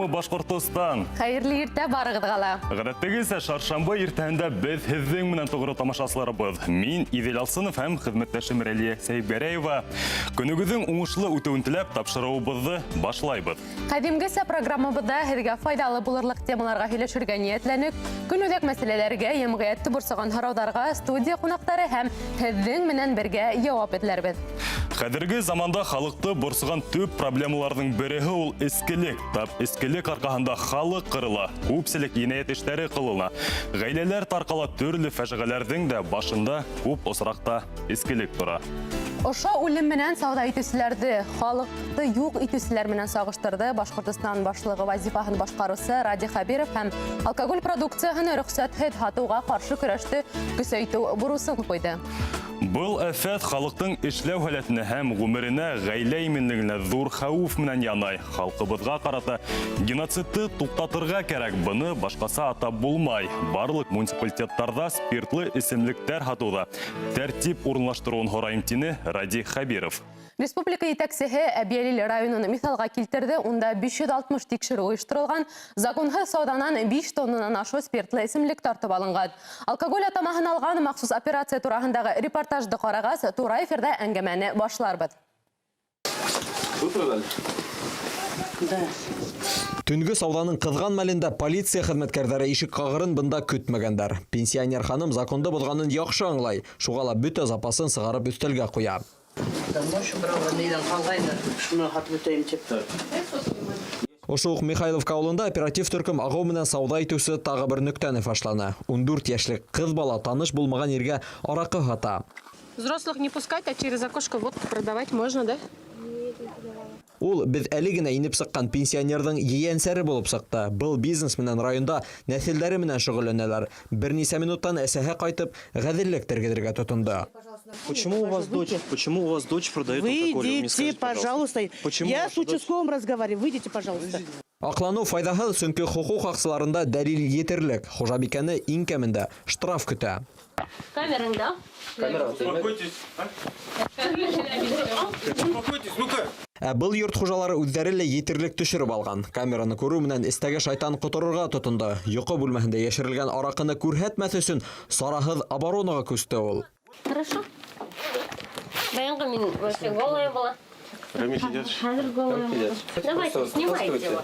күнеме Башкортостан. Хайырлы иртә барыгыз гала. Гадәттәгесә шаршамбы иртәһендә без һеҙҙең менән тугры тамашасыларыбыҙ. Мин Иҙел Алсынов һәм хеҙмәттәшем Рәлиә Сәйбгәрәева. Көнөгөҙҙөң уңышлы үтеүен теләп тапшырыуыбыҙҙы башлайбыҙ. Кадимгесә программабыҙҙа һеҙгә файдалы булырлык темаларға һөйләшергә ниәтләнек. Көнүҙәк мәсьәләләргә, йәмғиәтте борсоған һорауҙарға студия ҡунаҡтары һәм һеҙҙең менән бергә яуап эҙләрбеҙ. Хәҙерге заманда халыҡты борсоған төп проблемаларҙың береһе ул эскелек. Тап эскелек арҡаһында халыҡ ҡырыла, күпселек енәйәт эштәре ҡылына. Ғаиләләр тарҡала төрлө фәжиғәләрҙең дә башында күп осраҡта эскелек тора. Ошо үлем менән сауда итеүселәрҙе, халыҡты юҡ итеүселәр менән сағыштырҙы Башҡортостан башлығы вазифаһын башҡарыусы Ради Хәбиров һәм алкоголь продукцияһын рөхсәтһеҙ һатыуға ҡаршы көрәште көсәйтеү бурысын ҡуйҙы. Был афәт халыҡтың эшләү һәләтенә һәм ғүмеренә, ғаилә именлегенә ҙур хәүеф менән янай. Халҡыбыҙға ҡарата геноцидты туҡтатырға кәрәк, быны башҡаса атап булмай. Барлык муниципалитеттарҙа спиртлы эсемлектәр һатыуҙа тәртип урынлаштырыуын һорайым, тине Ради Хәбиров. Республика етәксеһе Әбйәлил районын миҫалға килтерҙе, унда 560 тикшереү ойоштороған, законһыҙ сауданан 5 тоннанан ашу спиртлы эсемлек тартып алынған. Алкоголь атамаһын алған махсус операция тураһындағы репортажды ҡарағас, тура эфирҙә әңгәмәне башларбыҙ. Төнгө сауданың ҡыҙған мәлендә полиция хеҙмәткәрҙәре ишек ҡағырын бында көтмәгәндәр. Пенсионер ханым законды боҙғанын яҡшы аңлай, шуға ла бөтә запасын сығарып өҫтәлгә ҡуя. Ошо уҡ Михайловка ауылында оператив төркөм ағыу менән сауда итеүсе тағы бер нөктәне фашланы. 14 йәшлек ҡыҙ бала таныш булмаған ергә араҡы һата. Взрослых не пускать, а через окошко водку продавать можно, да? Ул беҙ әле генә инеп сыҡҡан пенсионерҙың ейәнсәре булып сыҡты. Был бизнес менән районда нәҫелдәре менән шөғөлләнәләр. Бер нисә минуттан әсәһе ҡайтып, ғәҙеллек тергеҙергә тотондо. Почему у вас дочь продает алкоголь? Выйдите, пожалуйста. Почему Я с участковым разговариваю. Выйдите, пожалуйста. Аҡланыу файҙаһыҙ, сөнки хоҡуҡ һаҡсыларында дәлил етерлек. Хужабикәне иң кәмендә штраф көтә. Камераңда? Ә был йорт хужалары үҙҙәре лә етерлек төшөрөп алған. Камераны күреү менән эстәге шайтан ҡоторорға тотондо. Йоҡо бүлмәһендә йәшерелгән араҡыны күрһәтмәҫ өсөн сараһыҙ оборонаға күсте ул. Хорошо. Баянға мен вообще голая была. Хәҙер голая была. Давайте, снимайте его.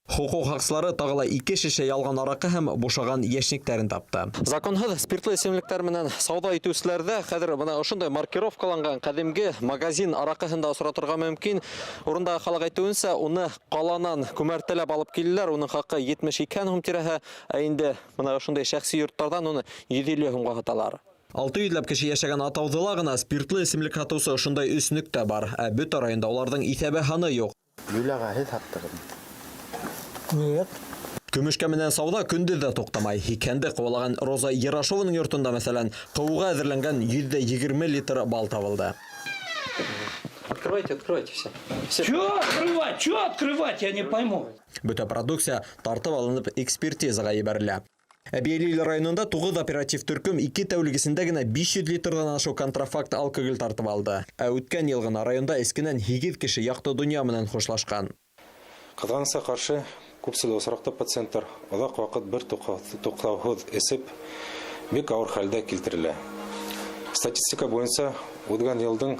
Хоҡуҡ һаҡсылары тағы ла 2 шешә ялған араҡы һәм бушаған йәшниктәрен тапты. Законһыҙ спиртлы эсемлектәр менән сауда итеүселәрҙә хәҙер бына ошондай маркировкаланған ҡәҙимге магазин араҡыһында осратырға мөмкин. Урында халыҡ әйтеүенсә, уны ҡаланан күмәртәләп алып килделәр. Уның хаҡы 72 һум тирәһе, ә инде бына ошондай шәхси йорттарҙан уны 750 һумға һаталар. 600 йөҙләп кеше йәшәгән Атауҙыла ғына спиртлы эсемлек һатыусы ошондай 3 нөктә бар, ә бөтә районда уларҙың иҫәбе һаны юҡ. Юлияға һеҙ һаттығыҙ? Нет. Көмөшкә менән сауда көндөҙ ҙә туҡтамай. Һикәнде ҡыуалаған Роза Ярашованың йортонда, мәсәлән, ҡыуға әҙерләнгән 120 литр бал табылды. Открывайте все. Чё открывать, я не пойму. Бөтә продукция тартып алынып экспертизаға ебәрелә. Әбйәлил районында 9 оператив төркөм 2 тәүлек эсендә генә 500 литрдан ашу контрафакт алкоголь тартып алды. Ә үткән йыл гына районда эскенән 8 кеше яҡты донъя менән хушлашҡан. Ҡыҙғанса ҡаршы, күпселе осраҡта пациенттар оҙаҡ ваҡыт бер туҡтауһыҙ эсеп, бик ауыр хәлдә килтерелә. Статистика буйынса, үткән йылдың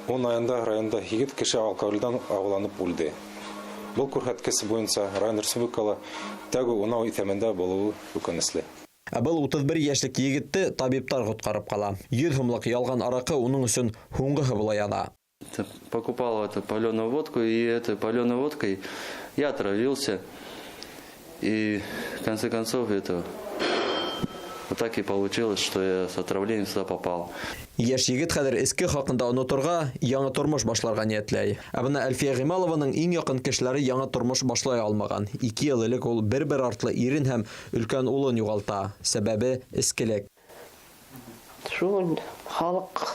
10 айында районда 8 кеше алкоголдән ағыуланып үлде. Был күрһәткес буйынса район республикала тәүге 10 иҫәбендә булыуы үкенесле. Ә был 31 йәшлек егетте табиптар ҡотҡарып ҡала. 100 һумлыҡ ялған араҡы уның өсөн һуңғыһы була яҙа. Покупал эту паленую водку, и этой паленой водкой я отравился. И в конце концов это вот так и получилось, что я с отравлением сюда попал. Йәш егет хәҙер эске хаҡында оноторға, яңы тормош башларға ниәтләй. Ә бына Әлфиә Ғималованың иң яҡын кешеләре яңы тормош башлай алмаған. 2 йыл элек ул бер артлы ирен һәм өлкән улын юғалта. Сәбәбе эскелек. Шул халыҡ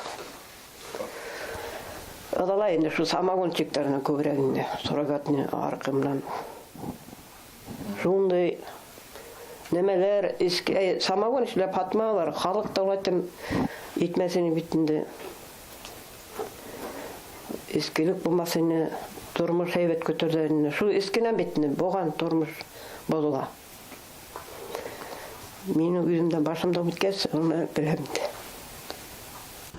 ыҙалай инде шу самогончиктарына күберәк инде, суррогатный арҡы менән. Шундай нәмәләр, самогон эшләп һатмалар, халыҡ та улайтым итмәсене бит инде. Эскелек булмасын, тормыш әйбәт көтөрдө. Шу эскенен бетне болган тормыш болула. Минем үземдән башымда үткәч, аны беләм.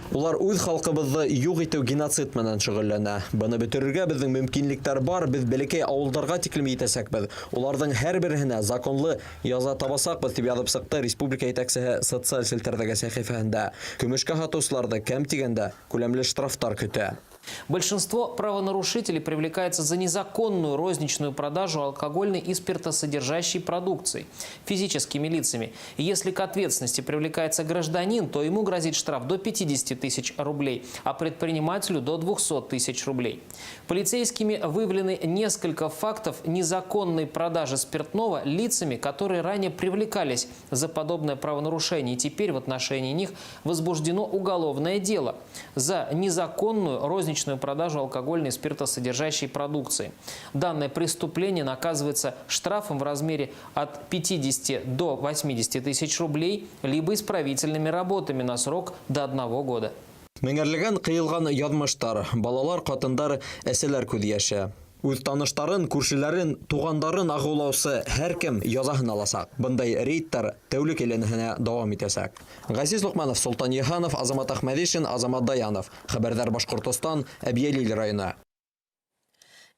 Улар үз халкыбызды юк итү геноцид менән шөгыльләнә. Буны бетерергә безнең мөмкинлектәр бар, без бәләкәй авылларга тиклем итәсәкбез. Уларның һәрберсенә законлы яза табасакбыз дип язып сыкты республика итәкчесе социаль селтәрдәге сәхифәһендә. Көмешкә хатучыларда кем тигәндә күләмле штрафтар көтә. Большинство правонарушителей привлекается за незаконную розничную продажу алкогольной и спиртосодержащей продукции физическими лицами. И если к ответственности привлекается гражданин, то ему грозит штраф до 50 тысяч рублей, а предпринимателю до 200 тысяч рублей. Полицейскими выявлены несколько фактов незаконной продажи спиртного лицами, которые ранее привлекались за подобное правонарушение. И теперь в отношении них возбуждено уголовное дело за незаконную розничную продажу алкогольной и спиртосодержащей продукции. Данное преступление наказывается штрафом в размере от 50 до 80 тысяч рублей, либо исправительными работами на срок до 1 года. Меңәрлегән кыйылган язмыштар, балалар, катындар, әсәләр күз яше. Үз таныштарын, күршеләрен, тугандарын агулаусы һәркем язаһын аласак. Бындай рейдтар тәүлек әйләнәһенә дәвам итәсәк. Газиз Лукманов, Солтан Яханов, Азамат Ахмадишин, Азамат Даянов. Хәбәрдар Башкортостан, Әбиәлил районы.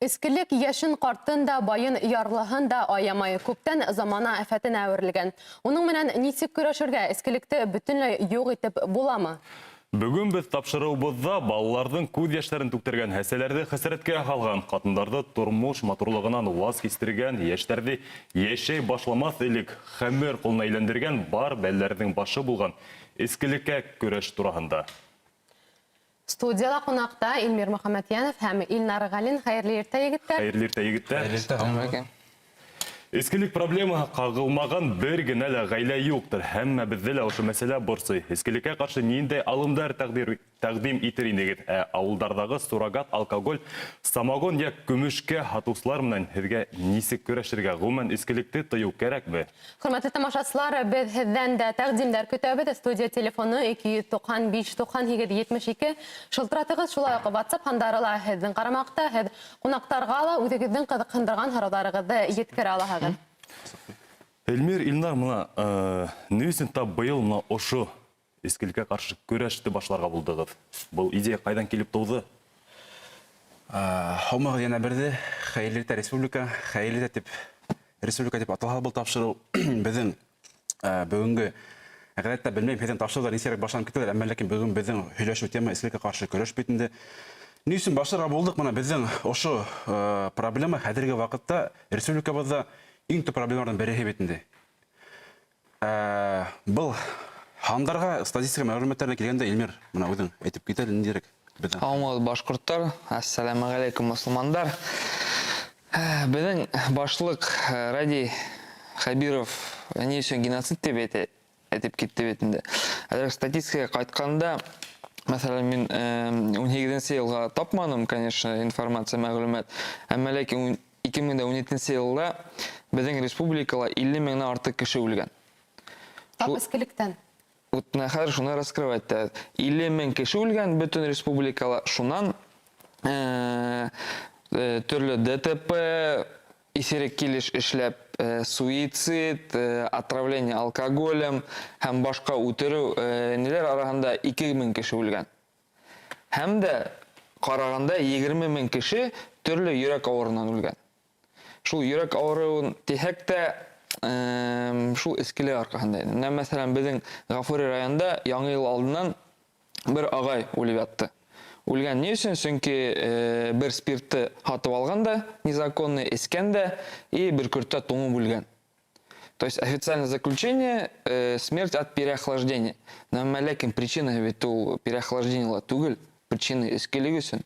Искелек яшын картын да, байын ярлыһын да аямай, күптән замана афәтенә әверелгән. Уның менән ничек көрәшергә, искелекте бөтенләй юк итеп буламы? Бүгін біз тапшырыуыбызда балалардың күз яшьләрен түктергән хәсәләрде хәсрәткә калган, катындарды тормыш матурлыгынан ваз кистергән, яшьләрде яшәй башламас элек хәмер кулына әйләндергән бар бәлләрнең башы булган искелеккә көрәш турында. Студияда кунакта Илмир Мөхәммәтьянов һәм Илнар Галин. Хәерле иртә, егеттәр. Хәерле иртә, егеттәр. Искелек проблема кагылмаган бер генә лә гаилә юктыр. Һәммә бездә лә ошо мәсьәлә борсый. Искелеккә каршы ниндәй алымдар тәкъдим итер инегез? Авылдардагы суррогат алкоголь, самогон я көмешкә хатучылар менән һезгә нисек көрәшергә? Гомумән искелекте тыю кирәкме? Хөрмәтле тамашачылар, без һездән дә тәкъдимнәр көтәбез. Студия телефоны 295-98-72. Шылтыратыгыз, шулай ук WhatsApp хандары ла һезнең карамакта. Һез кунактарга ла үзегезнең кызыксындырган сорауларыгызды җиткерә аласыз. Эльмир, Илнар, мына ни өчен тап быел мына ошо искелеккә каршы көрәште башларга булдыгыз? Бу идея кайдан килеп тууды? Хомыгы яна берде, хәерле республика, хәерле республика дип аталган бул тапшыру безнең бүгенге әгәрәттә белмәйм, һездән тапшырулар нисерәк башланып киттеләр, әмма ләкин бүген безнең һөйләшү тема искелеккә каршы көрәш битендә. Ни өчен башларга булдык? Мына безнең ошо проблема хәзерге вакытта республикабызда иң төп проблемалардан бере битендә. Бұл хандарга статистика мәгълүматларына килгәндә, Илмир, мына үзең әйтеп китә ниндирәк безнең. Саламат башкортлар, ассаламу алейкум мусламандар. Безнең башлык Ради Хабиров ни өчен геноцид дип әйтеп китте битендә. Әгәр статистикага кайтканда, мәсәлән, мин 2017 елга тапмадым, конечно, информация мәгълүмат, әмма ләкин 2017 елда безнең республикала 50 меңнән артык кеше үлгән. Тап искелектән. Вот нахар шуны раскрывать. 50 мең кеше үлгән бөтен республикала. Шунан төрле ДТП, исерек килеш эшләп, суицид, отравление алкоголем һәм башка үтерү ниләр арасында 2 мең кеше үлгән. Һәм дә караганда 20 мең кеше төрле йөрәк авыруыннан үлгән. Шул йөрәк авыруын тихәк тә шул искелек аркасында. Мәсәлән, безнең Гафури районында яңа ел алдыннан бер агай үлеп ятты. Үлгән ни өчен? Чөнки бер спиртты хатып алганда, незаконно эскәндә и бер көртә туңып үлгән. То есть официальное заключение смерть от переохлаждения. Әмма ләкин причина бит ул переохлаждение түгел, причина искелек өчен.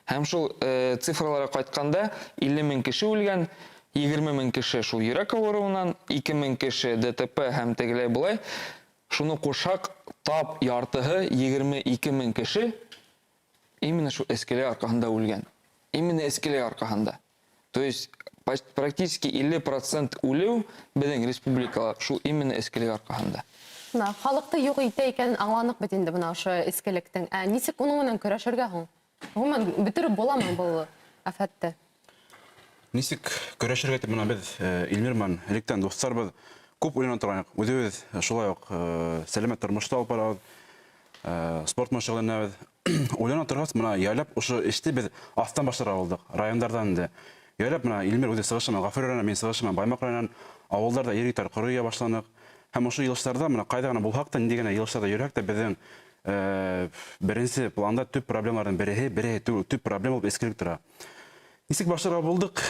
Һәм шул цифрларга кайтканда 50 мең кеше үлгән, 20 мең кеше шул йөрәк авыруыннан, 2 мең кеше ДТП һәм тегеләй булай. Шуны кушак тап яртыһы 22 мең кеше именно шул искелек аркасында үлгән. Именно искелек аркасында. То есть практически 50% үлү безнең республикала шул именно искелек аркасында. Халыкты юк итә икән аңланып бит инде бuna ошо искелектең. Нисек уның менән көрәшергә һуң? Гомумән бетереп буламы бу Афәтте. Нисек көрәшергә итеп менә без Илмирман электән дусларбыз. Күп уйлана торган. Үзебез шулай ук сәламәт тормышта алып барабыз. Спорт мәшгульләнәбез. Уйлана торгач, менә ялап ошо эште без астан башлара алдык. Райондардан да. Ялап менә Илмир үзе сыгышман, Гафур районынан, мен сыгышман, Баймак районынан авылларда ир-итар кырыя башланык. Һәм ошо елышларда менә кайда гына булһак та, нинди генә елышларда йөрһәк тә безнең беренче планда төп проблемалардан бере төп проблема булып эскереп тора. Нисек башларга булдык?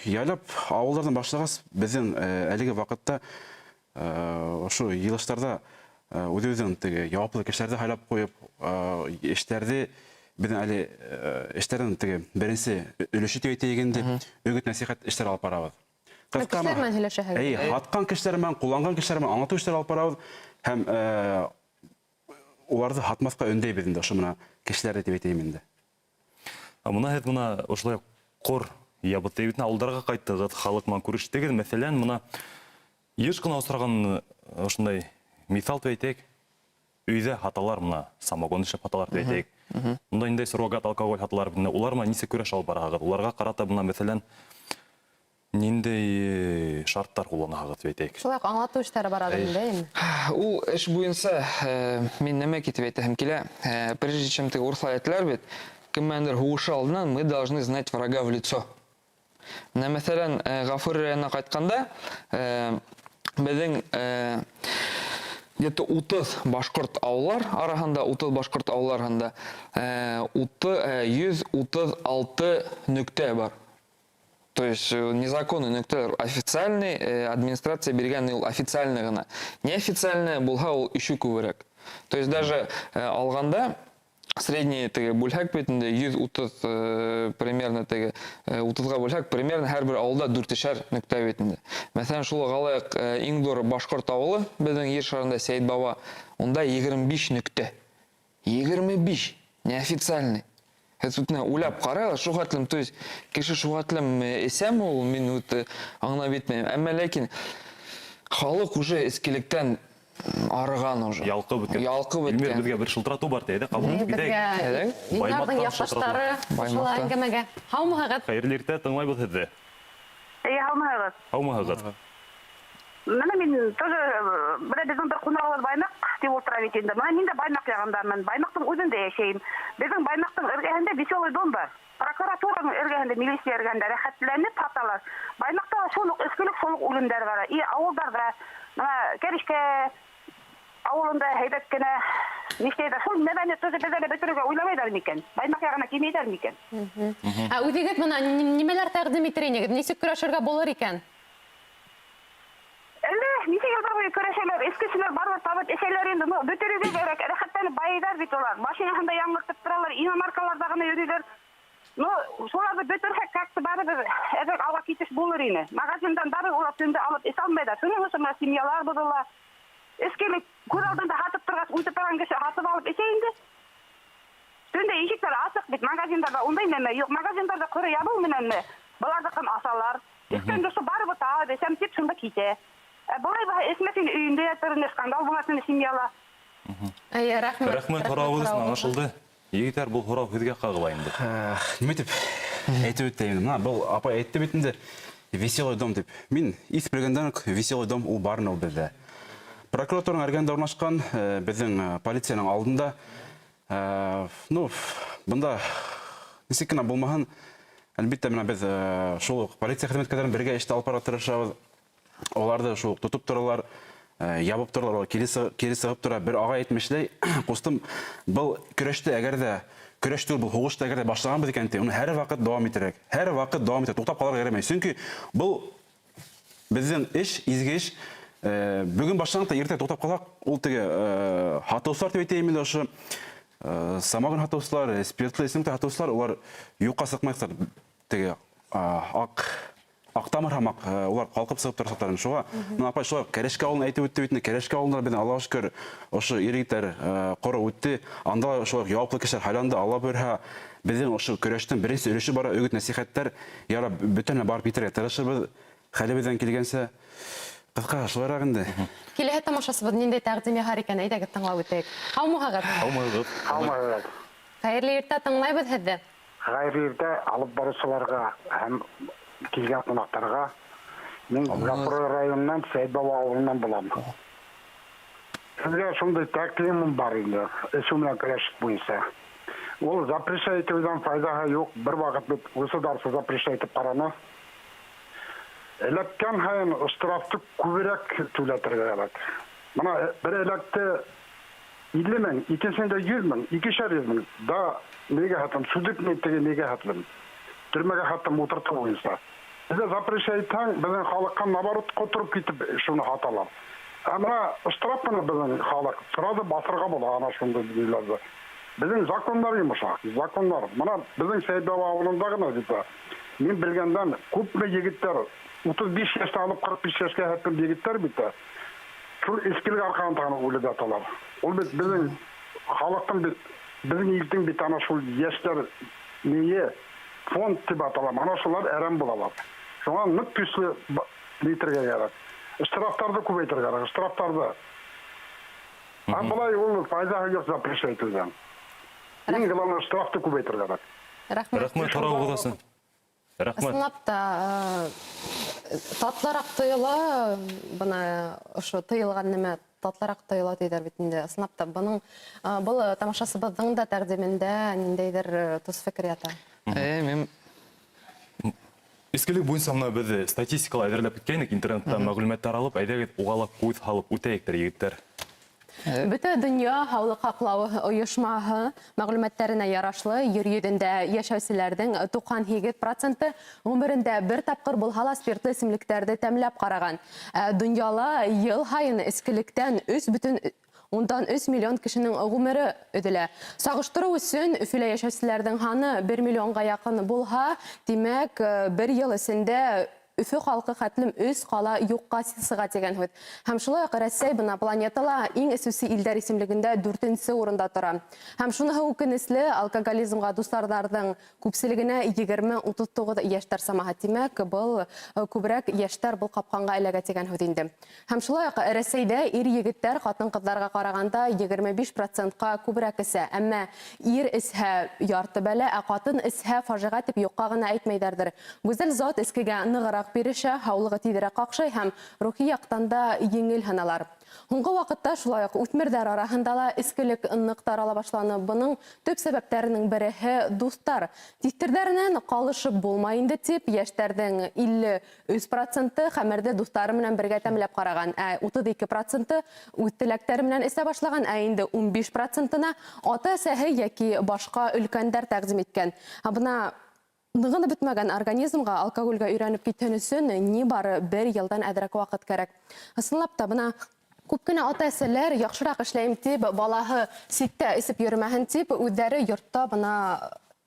Ялап авыллардан башлагас, безнең әлеге вакытта ошо елышларда үзебезнең теге яwaplы кешеләрне хайлап куеп, эшләрне безнең әле эшләрнең теге беренче өлеше тегендә үгет насихат эшләр алып барабыз. Кешеләр менән һөйләшәһегез. Хаткан кешеләр менән, кулланган кешеләр менән аңлату эшләр алып барабыз һәм уларны хатмаска өндәйбез инде ошо менә кешеләрне дип әйтәм инде. Мына һез мына ошолай кор ябыты битне авылдарга кайттыгыз, халык менән күрештегез. Мәсәлән, мына еш кына осраган ошондай мисал әйтәйек. Өйдә хаталар мына самогон эшләп хаталар әйтәйек. Монда инде суррогат алкоголь хаталар менә улар менә нисек көрәш алып барагыз? Уларга карата мына мәсәлән ниндәй шарттар кулланаһыгыз әйтәйек. Шулай ук аңлату эшләре барады инде. Ул эш буенча мин нәмә китеп әйтәм килә. Прежде чем ты урыслар әйтләр бит, кемнәндер һугышы алдыннан мы должны знать врага в лицо. Менә мәсәлән, Гафур районына кайтканда, безнең где-то 30 башкорт авыллар арасында, 30 башкорт авыллар арасында 136 нөктә бар. То есть незаконный нөктәләр, официальный администрация биргән ул официальный гына. Неофициальный булһа ул ишү күбрәк. То есть даже алганда средний теге бүлһәк битендә 130 примерно теге 30га бүлһәк примерно һәрбер авылда 4-шәр нөктә битендә. Мәсәлән, шул галайык иң зур башкорт авылы безнең Ер шарында Сәйд Баба, онда 25 нөктә. 25 неофициальный. Хәтта уйлап карагыз, шу хәтлем, то есть кеше шу хәтлем эсәм ул мин үт аңлап битмәйм. Әмма ләкин халык уже эскелектән арыган уже. Ялкып беткән. Илмир безгә бер шылтырату бар тәйдә, кабул итәйек. Илмирның якташлары шулай әңгәмәгә. Һаумыгыз. Хәерле иртә, тыңлайбыз һезне. Һаумыгыз. Һаумыгыз. Менә мин тоже безнең бер кунагыбыз Баймак дип утыра бит инде. Менә мин дә Баймак ягындамын. Баймактың үзендә яшәйм. Безнең Баймактың эргәһендә веселый дом бар. Прокуратураның эргәһендә, милиция эргәһендә рәхәтләнеп хаталар. Баймакта шулык эскелек, шулык үлемнәр бар. И авылларда, менә Кәришкә авылында һәйбәт кенә нишләйдә, шул мәдәне тоже безгә бетерергә уйламайдар микән? Баймак ягына кимәйдәр микән? Үзегез менә нимәләр тәкъдим итер инегез? Ничек көрәшергә булыр икән? Ничек елдар буе көрәшәләр, эскечеләр барып табып эшәләр инде, ну бөтерергә кирәк. Рәхәтләнеп байыдар бит алар. Машинаһында яңгыртып торалар, иномаркаларда гына йөриләр. Ну, шуларны бөтерсәк, как-то барыбер әзер алга китеш булыр ине. Магазиндан барып улар төндә алып эш алмайдар. Шуның өчен семьялар булалар. Эскелек күр алдында хатып торгас, үтеп торган кеше хатып алып эшә инде. Төндә ишекләр ачык бит, магазиндарда ундай нәмә юк. Магазиндарда күрә ябыл менән булардыкын асалар. Эскән дошо барып та, десәм тип шунда китә. Булай эсмәсен өйендә ятырны скандал буласыны семьяла. Рәхмәт. Рәхмәт, һорауыгыз аңлашылды. Егетләр, бу һорау һезгә кагыла инде. Нимә дип әйтеп үтәйем. Менә бу апа әйтте бит инде. Веселый дом дип. Мин испрегәндән веселый дом ул барны ул бездә. Прокуратураның эргәндә урнашкан безнең полициянең алдында ну, бунда ничек кенә булмаһын, әлбәттә менә без шул полиция хезмәткәрләрен бергә эштә алып бара тырышабыз. Оларды шул тотып торалар, ябып торалар, кире сыгып тора. Бер ага әйтмешләй, кустым, был көрәштә әгәр дә көрәш түгел, бу һугышта әгәр дә башлаган бит икән, уны һәр вакыт дәвам итәрәк. Һәр вакыт дәвам итә, туктап калырга кирәкмәй. Чөнки бу безнең эш, изге эш, бүген башланганда иртә туктап калак, ул теге хатаусылар дип әйтәм инде, ошо самогон хатаусылар, спиртлы эсемлек хатаусылар, улар юкка сыкмаysыздар. Теге Ақтамыр хамақ, олар қалқып сығып тұрсақтарын шуға. Мен апай шуға Кәрешке ауылын әйтіп өтті бетіне, Кәрешке ауылындар бен Аллах шүкір, ошы ерігіттер қоры өтті, анда шуға яуаплы кешер хайланды, Алла бөрha, біздің ошы көрәштің бірінші өліші бара, өгіт нәсихаттар, яра бүтінлі барып бетерге тырышырбыз, хәлі беден келгенсе, қысқа шуарақ інді. Келеге тамашасыбыз нендей тәғдіме ғар екен, әйдәгі тыңлау өтейік. Қаумығағыр? Қаумығағыр. Қайырлы ерті тыңлайбыз хәдді? Гайрирде алып барушыларға һәм килгән кунактарга мен Гапур районынан Сейдбаба авылынан буламын. Сезгә шундый тәкъдимем бар инде, эшу менән көрәшеп буенча. Ул запрещать итүдән файдаһы юк. Бер вакыт бит государство запрещать итеп караны. Эләккән һайын штрафты күбрәк түләтергә кирәк. Менә бер эләкте 50 мең, икенчесендә 100 мең, 200 мең. Да нигә хатым судитне теге нигә хатым. Төрмәгә хатым утыртып буенча. Бездә запрещать итәң, безнең халыкка наоборот котырып китеп шуны хаталар. Ана штрафны безнең халык сразу басырга була ана шундый дийләрдә. Безнең законнар йомшак, законнар. Менә безнең Сейдбаба авылында гына дип. Мин белгәндән күпме егетләр 35 яшьтә алып 45 яшькә хәтлем егетләр бит. Шул искелек аркасында үлеп яталар. Ул бит безнең халыктың бит безнең илтең бит ана шул яшьләр ние фонд дип аталар. Ана шулар әрәм булалар. Шуңа нык көчле литргә кирәк. Штрафтарды күбәйтергә кирәк. Штрафтарды. Булай ул файда юк запрещать итүдән. Иң главное штрафты күбәйтергә кирәк. Рәхмәт, харап буласын. Рәхмәт. Ысынлап та татлырак тыйыла, бына ошо тыйылган неме татлырак тыйыла диләр бит инде. Ысынлап та буның бул тамашасыбызның да тәкъдимендә ниндәйдер тус фикер ята. Мен Искелек буенча мына без статистикалар әзерләп киткәнек, интернетта мәгълүматлар алып, әйдәгез угалап күз халып үтәйектер егетләр. Бөтә дөнья һаулык һаклау оешмаһы мәгълүматларына ярашлы yer йөзендә яшәүчеләрнең 98% гомерендә бер тапкыр булса ла спиртлы эсемлекләрне тәмләп караган. Дөньяла ел һайын эскелектән 3,3 миллион кешенең гомере өдөлә. Сагыштыру өчен Өфөлә яшәүчеләрнең саны 1 миллионга якын булса, димәк, бер ел эчендә Өфө халкы хәтлем үз кала юкка сыга дигән һүз. Һәм шулай ук Россия бына планетала иң әсәси илдәр исемлегендә 4нче урында тора. Һәм шуныһы үкенечле, алкоголизмга дусларның күпселегенә 20-39 яшьтәр самаһы. Димәк, был күбрәк яшьтәр бул капканга эләгә дигән һүз инде. Һәм шулай ук Россиядә ир-егетләр хатын-кызларга караганда 25%-ка күбрәк исә, әмма ир исә ярты бәлә, ә хатын исә фаҗига дип юкка гына әйтмәйдәрдер. Гүзәл зат эскегә ныгырак бирешә, һаулыгы тидерәк какшый һәм рухи яктан да еңел ханалар. Һуңгы вакытта шулай ук үтмердәр арасында ла искелек нык тарала башланы. Буның төп сәбәпләренең бере дустар. Тиктердәреннән калышып булмай инде дип, яшьләрнең 53% хәмердә дустары белән бергә тәмләп караган, 32% үз теләктәре белән исә башлаган, инде 15%-на ата-әсәһе яки башка өлкәннәр тәкъдим иткән. Бuna Ныгыны бетмәгән организмга алкогольгә өйрәнеп киткән өчен ни бары 1 елдан әдрәк вакыт кирәк. Ысынлап та бына күп кенә ата-әсәләр яхшырак эшләйм дип, балаһы ситтә исеп йөрмәһен дип, үзләре йортта бына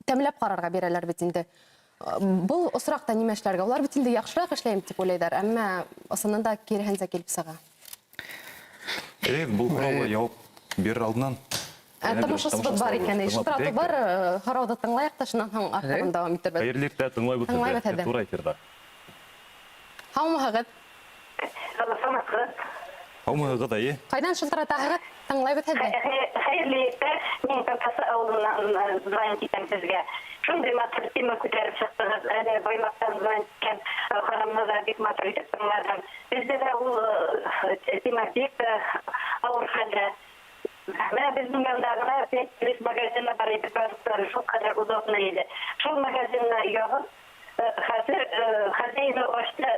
тәмләп карарга бирәләр бит инде. Бу осракта нимә эшләргә? Улар бит инде яхшырак эшләйм дип уйлыйлар, әмма осынында киреһенчә килеп сыга. Бу сорауга җавап бирер алдыннан Тамашасыбыз бар икән, штрафы бар, һарауды тыңлайык та шуннан соң ахырын дәвам итәрбез. Хәерлектә тыңлай бит. Туры әйтергә. Һаумыһыгыз? Һаумыһыгыз әйе. Кайдан шылтыратаһыгыз? Тыңлай бит хәзер. Хәерлектә, мин Таркасы авылыннан звонить итәм сезгә. Шундый матур тема күтәреп чыктыгыз. Әле Баймактан звонить иткән харамназар бик матур итеп тыңладым. Бездә дә ул тема бик авыр хәлдә. Менә безнең ялдагына 5 магазинна бар иде, продуктлары шул кадәр удобно иде. Шул магазинна ягып, хәзер хәзер ашты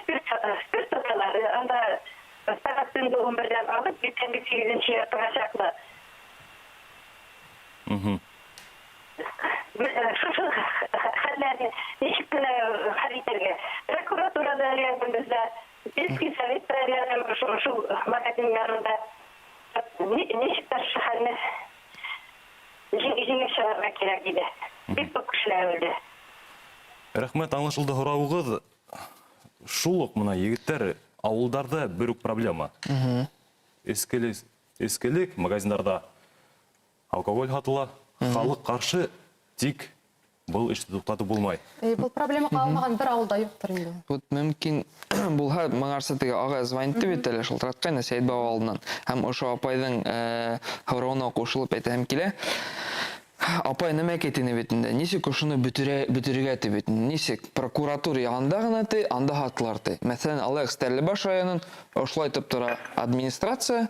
спирт саталар. Анда сәгатен 11-дән алып, 8-нче яртыга чаклы. Шушы хәлләрне ничек кенә хәл итәргә? Прокуратурада районыбызда, Бельский совет районы шул магазин янында ничек тә шәһәрне җиңеп чыгарга кирәк иде. Бик күп кешеләр үлде. Рәхмәт, аңлашылды һорауыгыз. Шул ук мына егетләр авылдарда бер үк проблема. Эскелек магазиннарда алкоголь сатыла, халык каршы, тик бул эшне туктатып булмай. Бу проблема калмаган бер авылда юктыр инде. Вот мөмкин булһа, моңарсы теге ага звонит бит әле шылтыраткан Сейдбаба авылыннан. Һәм ошо апайдың һорауына кушылып әйтәм килә. Апай неме кетене бетінде, нисек ошыны бүтүрүгө бетінде, нисек прокуратура янда гына ты, анда хатлар ты. Мәсәлән, Алек Стәрлебаш районын, ошлай тора администрация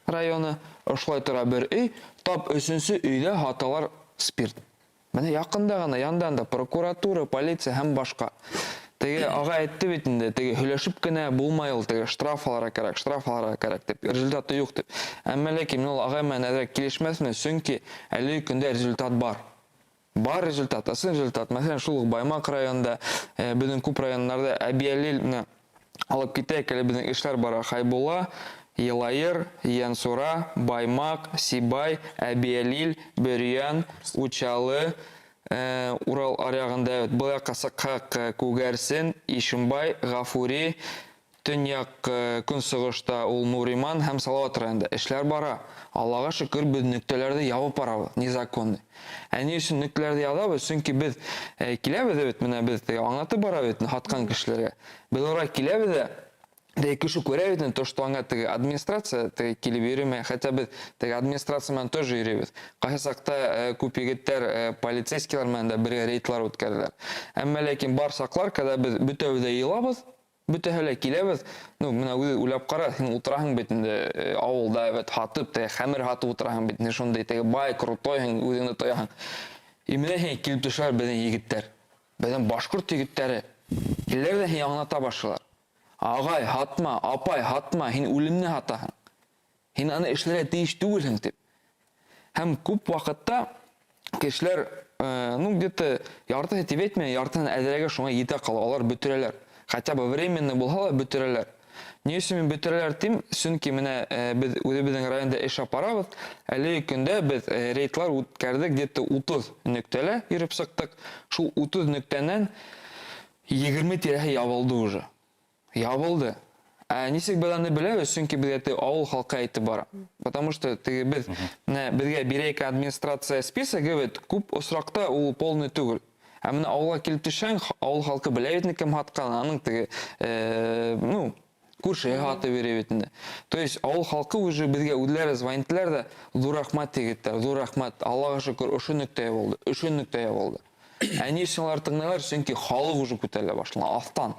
районы, ошлай тора бер үй, тап өсөнсү өйдә хаталар спирт. Менә якында гына янданда прокуратура, полиция һәм башка. Теге ага әйтте бетінде, теге һөйләшеп кенә булмай ул, теге штрафларга кирәк дип, результаты юк дип. Әмма ләкин ул ага менән әзрәк килешмәсме, чөнки әле көндә результат бар. Бар результат, асын результат. Мәсәлән, шул Баймак районында, безнең күп районнарда Әбиялил алып китәк, әле безнең эшләр бара. Хайбулла, Елайыр, Янсура, Баймак, Сибай, Әбиялил, Бөрьян, Учалы, Урал арягында Былай Касакак, Күгәрсен, Ишимбай, Гафури, Төньяк Көнсыгышта ул Нуриман һәм Салават районында эшләр бара. Аллага шөкер, без нөктәләрдә ябып барабыз, незаконный. Әни өчен нөктәләрдә ябабыз, чөнки без киләбез бит, менә без аңлатып барабыз хаткан кешеләргә. Без ора киләбез да кеше күрә бит, то что аңа теге администрация теге килеп йөрмәй, хотя без теге администрация менән тоже йөрибез. Кайсакта күп егетләр полицейскийлар менән дә бер рейдлар үткәрделәр. Әмма ләкин бар саклар, когда без бөтәбез дә йылабыз, бөтәһелә киләбез, менә үзе уйлап кара, син утыраһың бит инде авылда, хатып, хәмер хатып утыраһың бит, шундай теге бай, крутой үзеңне тояһың. И менә килеп төшәр безнең егетләр, безнең башкорт егетләре, киләр дә аңлата башлар. Агай, хатма, апай, хатма, һин үлемне хатаһың. Һин аны эшләргә тиеш түгелһең дип. Һәм күп вакытта кешеләр, где-то ярты дип әйтмә, яртыдан әзрәгә шуңа җитә кала, алар бөтерәләр. Хотя бы временно булса да бөтерәләр. Ни өчен мин бөтерәләр дим? Чөнки менә без үзебезнең районда эш апарабыз. Әле көндә без рейдлар үткәрдек, где-то 30 нөктәлә йөреп чыктык. Шул 30 нөктәннән 20 тирәһе ябылды уже. Ябылды. Нисек без аны беләбез, чөнки безгә авыл халкы әйтеп бара. Потому что без безгә бирәк администрация списогы бит күп осракта ул полный түгел. Ә менә авылга килеп төшәң, авыл халкы белә бит кем хаткан, аның теге күрше хаты бирә бит инде. То есть авыл халкы уже безгә үзләре звонителәр дә, зур рәхмәт егетләр, зур рәхмәт. Аллага шөкер, ошо нөктә булды, ошо нөктә булды. Ни өчен алар тыңлайлар, чөнки халык уже күтәрелә башлаган астан.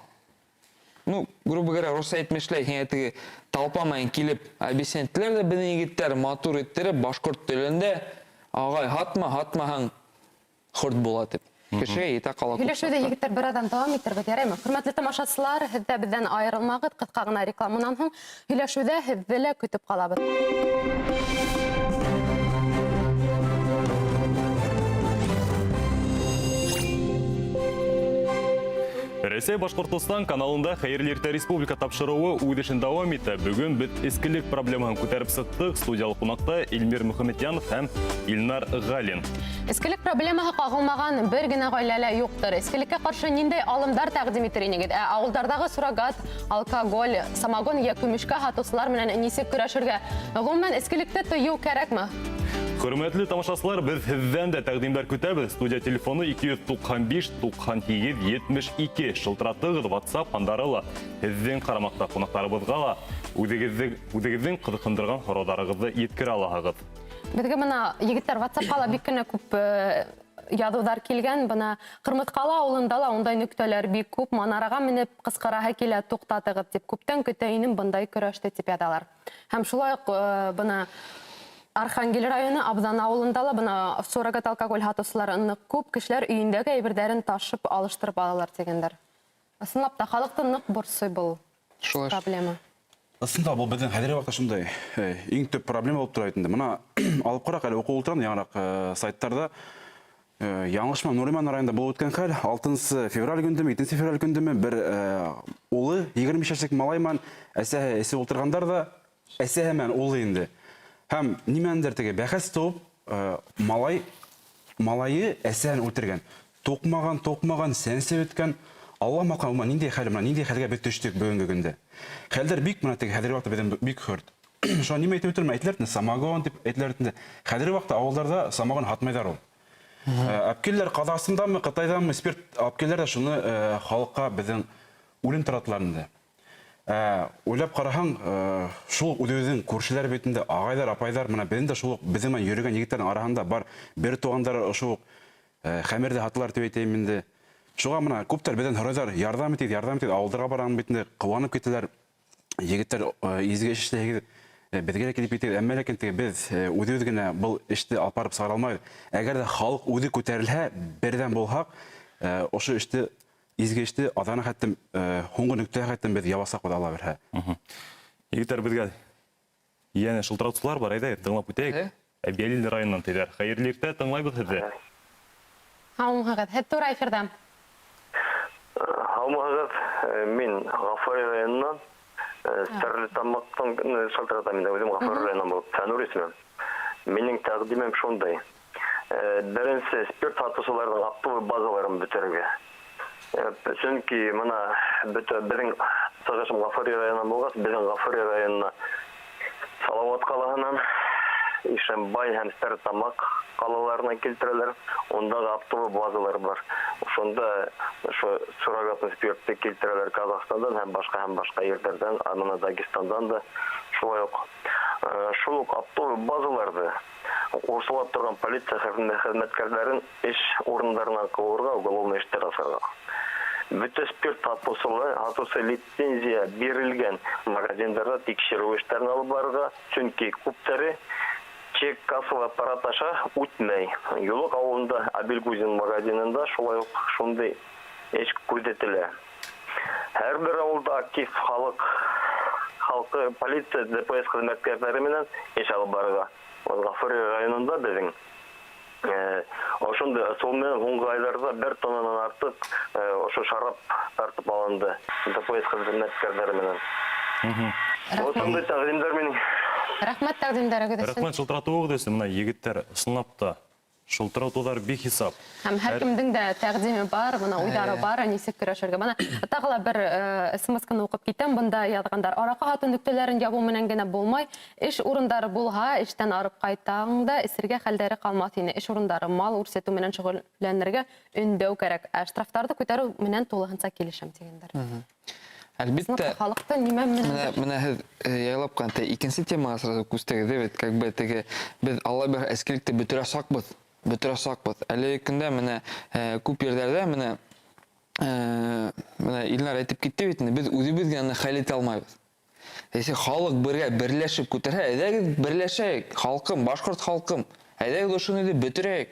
Грубо говоря, рус әйтмешләр, теге толпа менән килеп объяснительләр дә безнең егетләр матур иттереп башкорт телендә, агай, хатмаһаң хурт була дип. Кеше итә кала. Һөйләшүдә егетләр берадан дәвам итәргә ярыймы? Хөрмәтле тамашачылар, һез дә бездән аерылмагыз, кыска гына рекламадан соң һөйләшүдә һезне лә көтеп калабыз. Рәсәй Башкортстан каналында Хәерле иртә республика тапшыруы үдешен дәвам итә. Бүген бит эскелек проблемасын күтәреп сыктык. Студиялык кунакта Илмир Мөхәммәтьянов һәм Илнар Галин. Эскелек проблемаһы кагылмаган бер генә гаиләлә юктыр. Эскелеккә каршы ниндәй алымдар тәкъдим итәргә? Авылдардагы суррогат, алкоголь, самогон я көмешкә хатусылар менән нисек көрәшергә? Гомумән эскелекне тыю кирәкме? Хөрмәтле тамашачылар, без һездән дә тәкъдимнәр көтәбез. Студия телефоны 295-98-72. Шылтыратыгыз WhatsApp андары һездән карамакта кунакларыбызга ла үзегезнең кызыксындырган сорауларыгызны yetkерә аласыз. Безгә менә егетләр WhatsApp-ка ла бик кенә күп язулар килгән. Бына Кырмыткала авылында ла ундай нөктәләр бик күп. Манарага менеп кыскараһы килә, туктатыгыз дип күптән көтә инем бындай көрәште дип ядалар. Һәм шулай ук бына Архангель районы Абзан авылында ла бына суррогат алкоголь хатусылары нык күп, кешеләр өендәге әйберләрен ташып алыштырып алалар дигәндер. Ысынлап та халыктың нык борсы был проблема. Ысында бул безнең хәзерге вакытта шундай иң төп проблема булып тора инде. Мына алып карак әле укып утырам яңарак сайттарда яңлышма Нуриман районында булып үткән хәл 6 февраль көндеме, 7 февраль көндеме бер улы 25 яшьлек малайман әсәһе эсе утыргандар да әсәһе менән улы инде. Һәм нимәндер теге бәхәс туып, малайы әсәһен үтергән. Токмаган, сәнсеп үткән. Алла макамы нинди хәлгә без төштек бүгенге көндә. Хәлдер бик менә теге хәзерге вакытта бездән бик хөрт. Шуны нимә әйтеп үтермә, әйтләрне самогон дип әйтләрне. Хәзерге вакытта авылларда самогон хатмайдар ул. Әпкелләр казасындамы, Кытайдамы спирт әпкелләр дә шуны халыкка бездән үлем таратылар инде. Ойлап қараһаң, шул үҙебеҙҙең күршеләр битендә ағайҙар, апайҙар, менә беҙҙең дә шул беҙҙең менән йөрөгән егеттәрҙең араһында бар бер туғандар шул хәмерҙе һаталар тип әйтәйем инде. Шуға менә күптәр беҙҙән һорайҙар, ярҙам итегеҙ, ауылдарға барам битендә ҡыуанып китәләр. Егеттәр изге эш эшләйһегеҙ, беҙгә лә килеп итегеҙ, әммә ләкин беҙ үҙебеҙ генә был эште алып барып сығара алмайбыҙ. Әгәр ҙә халыҡ үҙе күтәрелһә, берҙәм булһаҡ, ошо эште изге эште аҙана хәттем, һуңғы нөктәгә хәттем беҙ ябасаҡбыҙ Алла бирһә. Егеттәр, беҙгә йәнә шылтыратыусылар бар, әйҙәгеҙ, тыңлап үтәйек. Әбйәлил районынан тиҙәр. Хәйерле иртә, тыңлайбыҙ һеҙҙе. Һаумыһығыҙ, һеҙ тура эфирҙә. Һаумыһығыҙ, мин Ғафури районынан, Стәрлетаммақтың шылтыратам инде, үҙем Ғафури районынан булып, Фәнур исемем. Минең тәҡдимем шундай. Беренсе спирт һатыусыларҙың оптовый базаларын бөтөргә. Сөнки мына беҙҙең сығышым Ғафури районынан булғас, беҙҙең Ғафури районына Салауат ҡалаһынан Ишембай һәм Стәрлетаммаҡ ҡалаларына килтерәләр. Ундағы оптовый базалар бар. Шунда суррогатный спиртты килтерәләр Казахстандан һәм башҡа ерҙәрҙән, ана Дагестандан да шулай уҡ. Шул уҡ оптовый базаларҙы ҡурсалап торған полиция хеҙмәткәрҙәрен эш урындарынан ҡыуырға, уголовный эштәр асырға. Бөтә спирт һатыусы лицензия бирелгән магазиндарҙа тикшереү эштәрен алып барырға, сөнки күптәре чек кассалы аппарат аша үтмәй. Юлыҡ ауылында Абелгузин магазинында шулай уҡ шундай эш күҙәтелә. Һәр бер ауылда актив халҡы полиция ДПС хеҙмәткәрҙәре менән эш алып барырға. Ғафури районында беҙҙең ошондай ысул менән һуңғы айҙарҙа 1 тоннанан артыҡ ошо шарап тартып алынды ДПС хеҙмәткәрҙәре менән. Ошондай тәҡдимдәр минең. Рәхмәт тәҡдимдәрегеҙ өсөн. Рәхмәт шылтыратыуығыҙ өсөн. Мына егеттәр ысынлап та шылтыратыуҙар бихисап. Һәм һәр кемдең дә тәҡдиме бар, бына уйҙары бар, нисек көрәшергә. Бына тағы ла бер СМС-каны уҡып китәм. Бында яҙғандар: араҡы һатыу нөктәләрен ябыу менән генә булмай, эш урындары булһа, эштән арып ҡайтаң да эсергә хәлдәре ҡалмаҫ ине. Эш урындары мал үрсетеү менән шөғөлләнергә өндәү кәрәк. Штрафтарҙы күтәреү менән тулыһынса килешәм тигәндәр. Әлбиттә, халыҡты нимә менән? Менә һеҙ яйлап ҡанта икенсе темаға сразу күстегеҙ, как бы теге беҙ Алла бер эскелекте бөтөрәсәкбеҙ. Әле көндә менә күп ерҙәрҙә менә Илнар әйтеп китте бит, беҙ үҙебеҙ генә хәл итә алмайбыҙ. Если халыҡ бергә берләшеп күтәрһә, әйҙәгеҙ берләшәйек, халҡым, башҡорт халҡым, әйҙәгеҙ ошоно бөтөрәйек.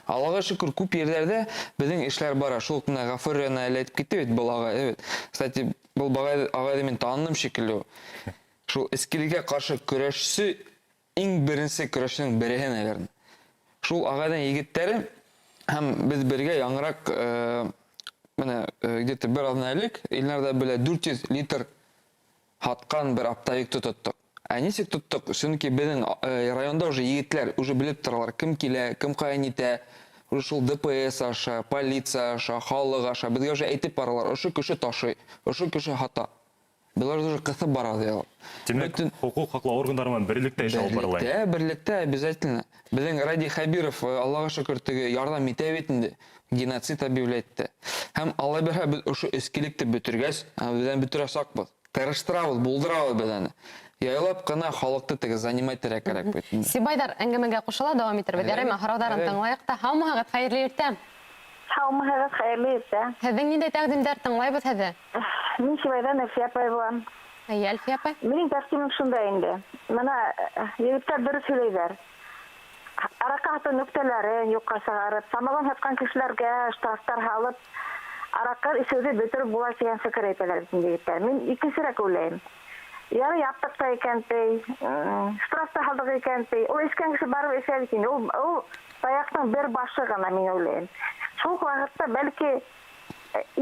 Аллаға шөкөр, күп ерҙәрҙә беҙҙең эшләр бара. Шул менә Ғафури районына әле әйтеп китте бит был ағай. Кстати, был ағайҙы мин таныным шикелле. Шул эскелеккә ҡаршы көрәшсе, иң беренсе көрәшенең береһе, наверное. Шул ағайҙың егеттәре һәм беҙ бергә яңыраҡ менә где-то бер аҙна элек Илнарҙа белә 400 литр һатҡан бер оптовикты тоттоҡ. Ә нисек тоттоҡ? Сөнки беҙҙең районда уже егетләр уже белеп торалар, кем килә, кем ҡайын итә. Уже шул ДПС аша, полиция аша, халыҡ аша беҙгә уже әйтеп баралар, ошо кеше ташый, ошо кеше һата. Былар уже ҡыҫып баралар. Тимәк, хоҡуҡ һаҡлау органдары менән берлектә эш алып барыла. Берлектә, обязательно. Беҙҙең Ради Хабиров, Аллаға шөкөр, ярҙам итә бит инде, геноцид объявляйтты. Һәм Алла бирһә, беҙ ошо эскелекте бөтөргәс, беҙҙән бөтөрәсәкбеҙ. Тырыштырабыҙ, булдырабыҙ беҙҙән. Яйлап ҡына халыҡты занимать итәргә кәрәк бит. Сибайҙар әңгәмәгә ҡушыла, дауам итербеҙ. Яраймы, һорауҙарын тыңлайыҡ та. Һаумыһығыҙ, хәйерле иртә. Һаумыһығыҙ, хәйерле иртә. Һеҙҙең ниндәй тәҡдимдәр тыңлайбыҙ һеҙҙе? Мин Сибайҙан Әлфиә апай булам. Әлфиә апай? Минең тәҡдимем шунда инде. Бына егеттәр дөрөҫ һөйләйҙәр. Араҡы һатыу нөктәләрен юҡҡа сығарып, самогон һатҡан кешеләргә штрафтар һалып, араҡы эсеүҙе бөтөрөп була тигән фекер әйтәләр бит егеттәр. Мин икенсерәк уйлайым. Яры яптыҡ та икән ти, штрафта һалдыҡ икән ти. Ул эскән кеше барып эсә бит инде. Ул таяҡтың бер башы ғына, мин уйлайым. Шул ваҡытта бәлки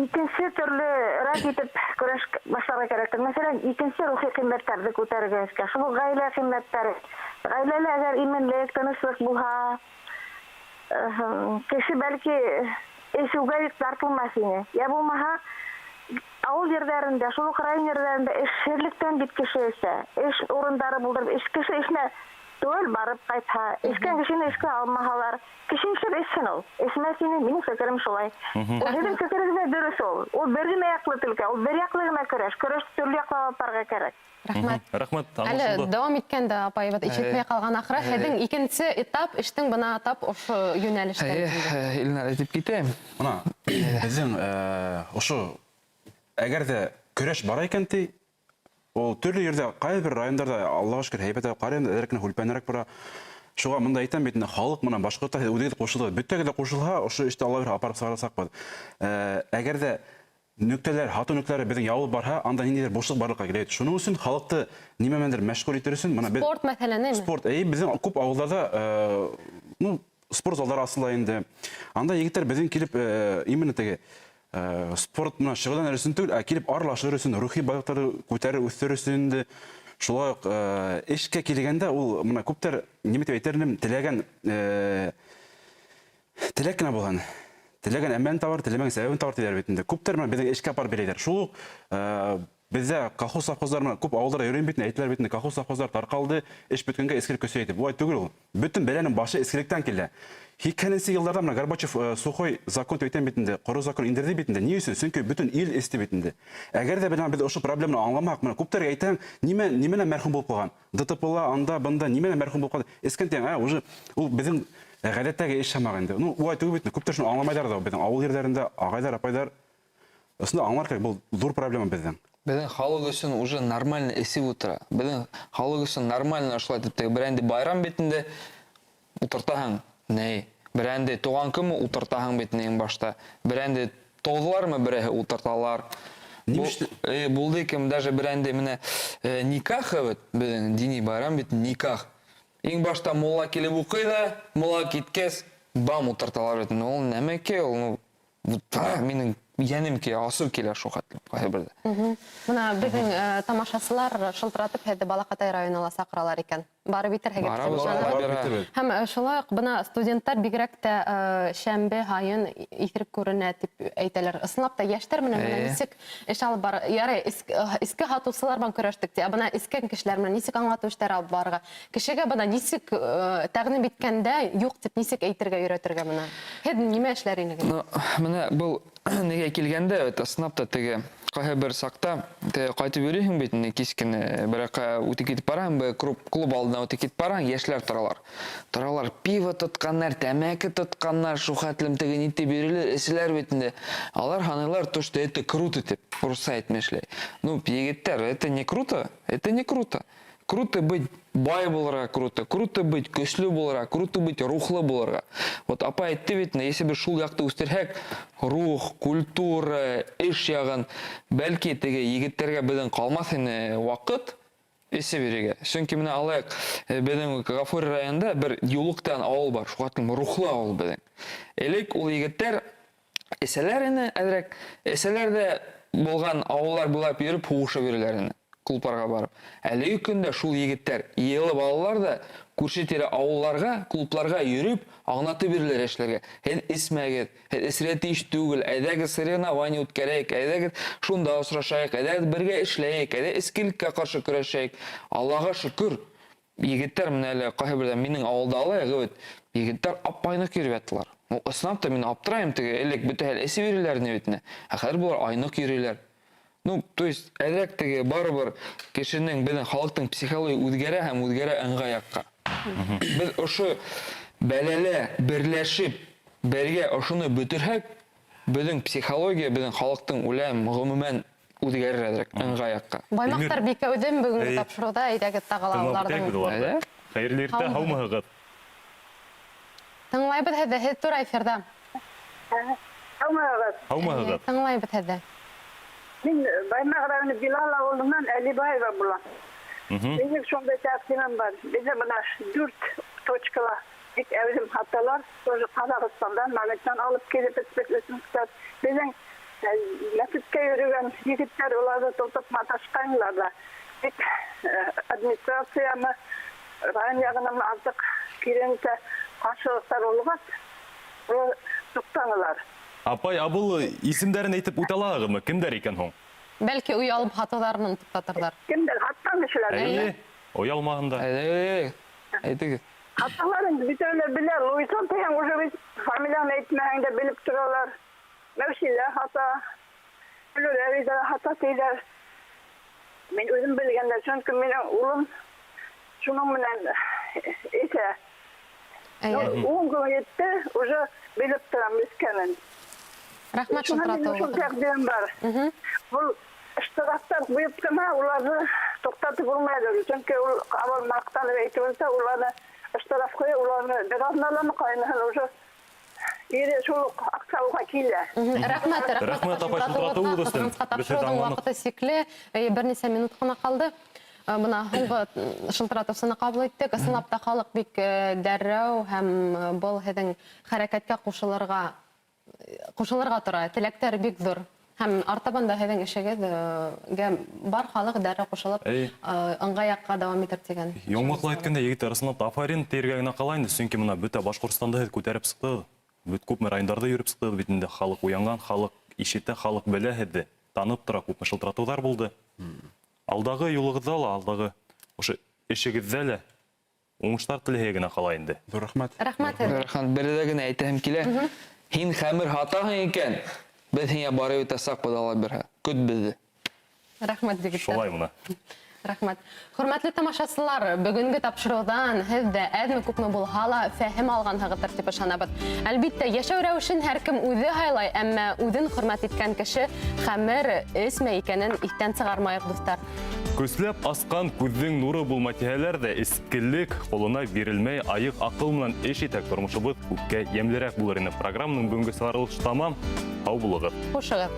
икенсе төрлөрәк итеп көрәш башларға кәрәк. Мәсәлән, икенсе рухи ҡиммәттәрҙе күтәрергә эскә. Шул ғаилә ҡиммәттәре. Ғаиләлә әгәр именлек, тыныслыҡ булһа, кеше бәлки эсеүгә тартылмаҫ ине. Я булмаһа, ауыл ерҙәрендә, шул уҡ район ерҙәрендә эшһеҙлектән бит кеше эсә. Эш урындары булдырып, кеше эшенә Түгел барып кайтса, эскән кешене эшкә алмаһалар, кешенче эшен ул. Эшмәсене минем фикерем шулай. Сезнең фикерегез дөрес ул. Ул бер генә яклы төлкә, ул бер яклы гына көрәш. Көрәш төрле яклап алырга кирәк. Рәхмәт. Рәхмәт, Әле аңлашылды. дәвам иткәндә апайыбыз ишетмәй калган ахры, һеҙҙең икенсе этап, эштең бына этап ошо йүнәлештә. Илнар әйтеп китәм. Мына безнең ошо әгәр дә көрәш бар икән ти, ул төрле ердә, кайбер райондарда Аллаһка шөкер һәйбәт кайран эркне хүлпәнрәк бара. Шуга монда әйтәм бит, халык менә башкорта үдәгә кушылды. Бөтәгә дә кушылһа, ошо эштә Аллаһ бер апарып сарасак бу. Әгәр дә нөктәләр, хаты нөктәләре безнең явыл барһа, анда ниндидер бушлык барлыкка килә. Шуның өчен халыкты нимәмәндер мәшгуль итер өчен менә Спорт мәсьәләне. Спорт, безнең күп авылларда спорт заллары асыла инде. Анда егетләр безнең килеп именно теге спорт менә шөгыльләнер өчен түгел, килеп аралашыр өчен, рухи байлыктарды күтәрер, үстерер өчен дә шулай ук эшкә килгәндә ул менә күптәр нимә дип әйтермен, теләк кенә булган. Теләгән әмән тавар, теләмәгән сәбәбен тавар диләр бит инде. Күптәр менә безнең эшкә апарып бирәләр. Шул бездә колхоз совхозлар менә күп авылларда йөрим бит, әйтләр бит инде, колхоз совхозлар таркалды, эш беткәнгә эскелек көсәйде. Бу түгел ул. Бөтен бәләнең башы эскелектән килә. 2000 елларда менә Горбачев сухой закон төйтән бит инде, коры закон индерде бит инде. Ни өчен? Чөнки бөтен ил эсте бит инде. Әгәр дә без ошо проблеманы аңламак, менә күптәр әйтәм, нимәне мәрхүм булып калган? ДТПла анда, бында нимәне мәрхүм булып калды? Эскәндән, уже ул безнең гадәттәге эш шамагы инде. Ну, бу түгел бит, күптәр шуны аңламайлар да, безнең авыл җирләрендә агайлар, апайлар. Осында аңлар кирәк, бу зур проблема безнең. Безнең халык өчен уже нормально эсеп утыра. Безнең халык өчен нормально шулай дип берәнде байрам битендә утыртаһың. Ней? Берәнде туган көн утыртаһың бит инде башта. Берәнде тоғлармы берәһе утырталар. Булды кем даже берәнде менә никах бит, безнең дини байрам бит никах. Иң башта мулла килеп укый да, мулла киткәс, бам утырталар бит. Ул нәмәкә, ул минең янемке асып килә шул хәтле кайбердә. Менә безнең тамашачылар шылтыратып һәдә Балакатай районына сакыралар икән. Барып итәргә. Һәм шулай ук бына студентлар бигрәк тә шәмбе һайын исереп күренә дип әйтәләр. Ысынлап та яшьтәр менә нисек эш алып бар. Ярый, иске хатусылар белән көрәштек ди. Бына иске кешеләр менә нисек аңлату эшләр алып барырга. Кешегә бына нисек тәкъдим иткәндә юк дип нисек әйтергә өйрәтергә менә. Һәм нимә эшләр инегез? Менә бу нигә килгәндә, ысынлап та теге кайбер сакта кайтып йөрисең бит, кичкене берәкә үтеп китеп барам, клуб алдына үтеп китеп барам, яшьләр торалар. Торалар пиво тотканнар, тәмәке тотканнар, шу хәтлем теге нитте бирелер, эшләр бит инде. Алар ханыйлар то, что это круто дип бурса әйтмәшләр. Ну, егетләр, это не круто, это не круто. Круто быть бай булырга, круто быть көчле булырга, круто быть рухлы булырга. Вот апа әйтте бит, если бер шул якты үстерһәк, рух, культура, эш ягын, бәлки теге егетләргә безнең калмас ине вакыт эсе бирергә. Чөнки менә алайык, безнең Гафур районында бер юлыктан авыл бар, шуга тиң рухлы авыл безнең. Элек ул егетләр эселәр ине, әдрәк эселәрдә булган авыллар буйлап йөреп хугыша бирәләр ине. Клубларга барып. Әлеге көндә шул егетләр, елы балалар да күрше-тирә авылларга, клубларга йөреп, аңлатып бирәләр эшләргә. Һәм исмәгез, эсрәт иш түгел, әйдәгез соревнование үткәрәйек, әйдәгез шунда очрашайык, әйдәгез бергә эшләйек, әйдә эскелеккә каршы көрәшәйек. Аллаһка шөкер, егетләр менә әле кайбердә минең авылда алайык, егетләр апайнык йөреп яттылар. Ысынлап та мин аптырайм теге, элек бөтә хәл эсе бирәләр битне. Хәзер булар айнык йөриләр. Ну, то есть, әдрәк теге барыбер кешенең, безнең халыктың психология үзгәрә һәм үзгәрә ыңгай якка. Без ошо бәләлә берләшеп, бергә ошоны бөтерһәк, безнең психология, безнең халыктың үләм гомумән үзгәрер әдрәк ыңгай якка. Баймактар бикәүдән бүгенге тапшыруда әйдәгез тагылаулардан. Хәерле иртә, һаумыгыз. Тыңлайбыз һәдә, һез тура эфирдә. Һаумыгыз. Тыңлайбыз һәдә. Мен Баймак районы Билал авылынан Әлибаева була. Безнең шунда тәкъдимем бар. Бездә менә 4 точкала бик әвелем хаталар, тоже Казакстандан, Мәгәттән алып килеп испетлесеннәр. Безнең мәктәпкә йөргән егетләр уларны тотып маташканнар да. Бик администрациямы район ягынан артык киренте каршылыктар булган. Ул туктаналар. Апай, абыл исемдәрен әйтеп үтә аласызмы? Кемдер икән һуң? Бәлки уялып хаталарын туктатырлар. Кемдер хаттан эшләр. Уялмагында. Әйтегез. Хаталарын битәләр беләр. Луисон тигән уже бит фамилияны әйтмәгәндә белеп торалар. Мәүсилә хата. Үләр иде хата тиләр. Мен үзем белгәндә, чөнки минем улым шуның менән исә. Он говорит, уже белеп торам искәнен. Рахмат Шалтыратова. Шуның тәкъдим бар. Бу штрафтар буйып кына уларны токтатып булмайды. Чөнки ул авыл мактанып әйтеп булса, уларны штраф куя, уларны газналарны кайнаған уже ире шул акчага килә. Рахмат апа Шалтыратова достым. Тапшырудың вакыты сикле, берничә минут кына калды. Бына һуңгы Шалтыратовсыны кабул иттек. Ысынлап та халык бик дәррәү һәм был һеҙҙең хәрәкәткә ҡушылырға тора. Теләктәр бик ҙур. Һәм артабан да һеҙҙең эшегеҙгә бар халык дәррәү ҡушылып, ыңғай яҡҡа дауам итер тигән. Яңмаҡлы әйткәндә, егеттәр, ысынлап афарин тиергә генә ҡала инде, сөнки мына бөтә Башҡортостанда һеҙ күтәреп сыҡтығыҙ. Күпме райондарҙа йөрөп сыҡтығыҙ бит инде. Халык уянған, халык ишетә, халык белә һеҙҙе. Танып тора, күпме шылтыратыуҙар булды. Алдағы юлығыҙҙа ла, алдағы ошо эшегеҙҙә лә уңыштар теләһә генә ҡала инде. Рәхмәт. Рәхмәт. Берҙә генә әйтәһем килә. Һин хәмер һатаһың икән, беҙ һиңә барып үтәсәк подала бирһә. Көт беҙҙе. Рәхмәт, егеттәр. Шулай мына. Рәхмәт. Хөрмәтле тамашасылар, бүгенге тапшырыуҙан һеҙ дә әҙме күпме булһа ла фәһем алғанһығыҙҙыр дип ышанабыҙ. Әлбиттә, йәшәү рәүешен һәр кем үҙе һайлай, әммә үҙен хөрмәт иткән кеше хәмер эсмәй икәнен иҫтән сығармайыҡ, дуҫтар. Көсләп асҡан күҙҙең нуры булмай тиһәләр дә, эскелек ҡулына бирелмәй, айыҡ аҡыл менән эш итәк, тормошобоҙ күпкә йәмлерәк булыр ине. Программаның бүгенге сығарылышы тамам. Һау булығыҙ. Хушығыҙ.